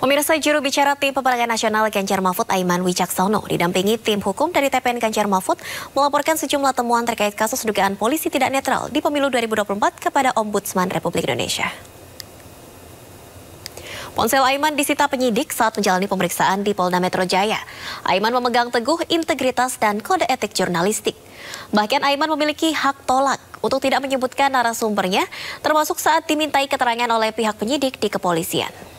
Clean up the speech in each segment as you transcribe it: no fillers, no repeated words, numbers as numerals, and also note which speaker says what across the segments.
Speaker 1: Pemirsa, juru bicara Tim Pemenangan Nasional Ganjar Mahfud Aiman Wicaksono didampingi tim hukum dari TPN Ganjar Mahfud melaporkan sejumlah temuan terkait kasus dugaan polisi tidak netral di pemilu 2024 kepada Ombudsman Republik Indonesia. Ponsel Aiman disita penyidik saat menjalani pemeriksaan di Polda Metro Jaya. Aiman memegang teguh integritas dan kode etik jurnalistik. Bahkan Aiman memiliki hak tolak untuk tidak menyebutkan narasumbernya, termasuk saat dimintai keterangan oleh pihak penyidik di kepolisian.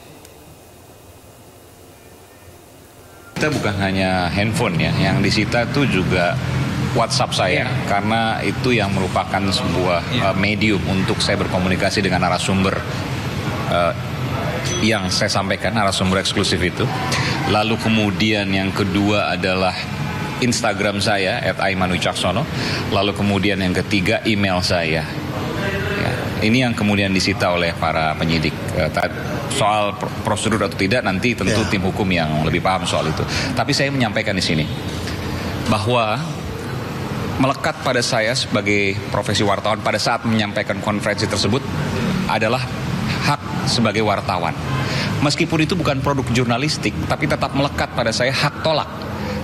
Speaker 2: Kita bukan hanya handphone ya, yang disita itu juga WhatsApp saya, karena itu yang merupakan sebuah medium untuk saya berkomunikasi dengan narasumber yang saya sampaikan, narasumber eksklusif itu. Lalu kemudian yang kedua adalah Instagram saya @aimanwicaksono. Lalu kemudian yang ketiga email saya. Ya, ini yang kemudian disita oleh para penyidik. Soal prosedur atau tidak nanti tentu tim hukum yang lebih paham soal itu. Tapi saya menyampaikan di sini bahwa melekat pada saya sebagai profesi wartawan pada saat menyampaikan konferensi tersebut adalah hak sebagai wartawan. Meskipun itu bukan produk jurnalistik, tapi tetap melekat pada saya hak tolak.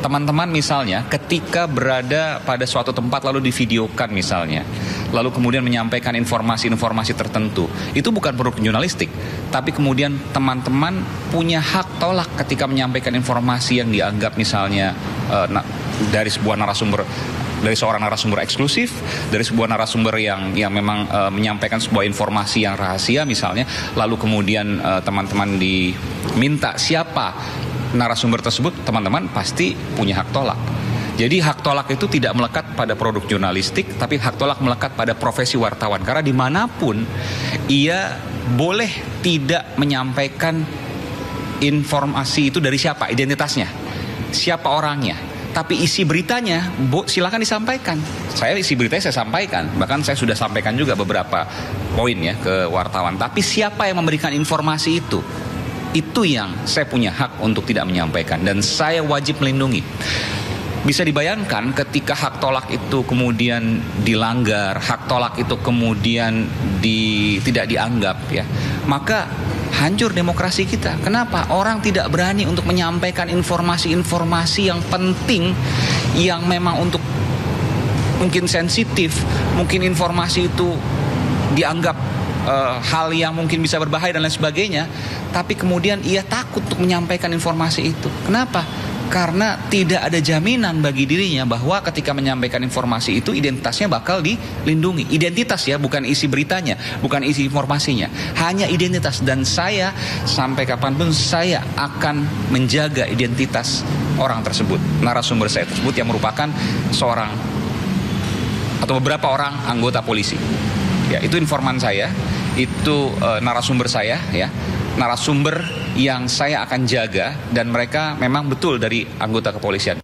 Speaker 2: Teman-teman misalnya ketika berada pada suatu tempat lalu divideokan misalnya, lalu kemudian menyampaikan informasi-informasi tertentu, itu bukan produk jurnalistik, tapi kemudian teman-teman punya hak tolak ketika menyampaikan informasi yang dianggap misalnya dari sebuah narasumber, dari seorang narasumber eksklusif, dari sebuah narasumber yang memang menyampaikan sebuah informasi yang rahasia misalnya, lalu kemudian teman-teman diminta siapa narasumber tersebut, teman-teman pasti punya hak tolak. Jadi hak tolak itu tidak melekat pada produk jurnalistik, tapi hak tolak melekat pada profesi wartawan. Karena dimanapun ia boleh tidak menyampaikan informasi itu dari siapa, identitasnya, siapa orangnya. Tapi isi beritanya silakan disampaikan. Saya isi beritanya saya sampaikan, bahkan saya sudah sampaikan juga beberapa poin ya ke wartawan. Tapi siapa yang memberikan informasi itu yang saya punya hak untuk tidak menyampaikan, dan saya wajib melindungi. Bisa dibayangkan ketika hak tolak itu kemudian dilanggar, hak tolak itu kemudian tidak dianggap ya, maka hancur demokrasi kita. Kenapa? Orang tidak berani untuk menyampaikan informasi-informasi yang penting, yang memang untuk mungkin sensitif, mungkin informasi itu dianggap hal yang mungkin bisa berbahaya dan lain sebagainya, tapi kemudian ia takut untuk menyampaikan informasi itu. Kenapa? Karena tidak ada jaminan bagi dirinya bahwa ketika menyampaikan informasi itu identitasnya bakal dilindungi. Identitas ya, bukan isi beritanya, bukan isi informasinya, hanya identitas. Dan saya sampai kapanpun saya akan menjaga identitas orang tersebut, narasumber saya tersebut yang merupakan seorang atau beberapa orang anggota polisi. Ya, itu informan saya, itu narasumber saya ya, narasumber yang saya akan jaga, dan mereka memang betul dari anggota kepolisian.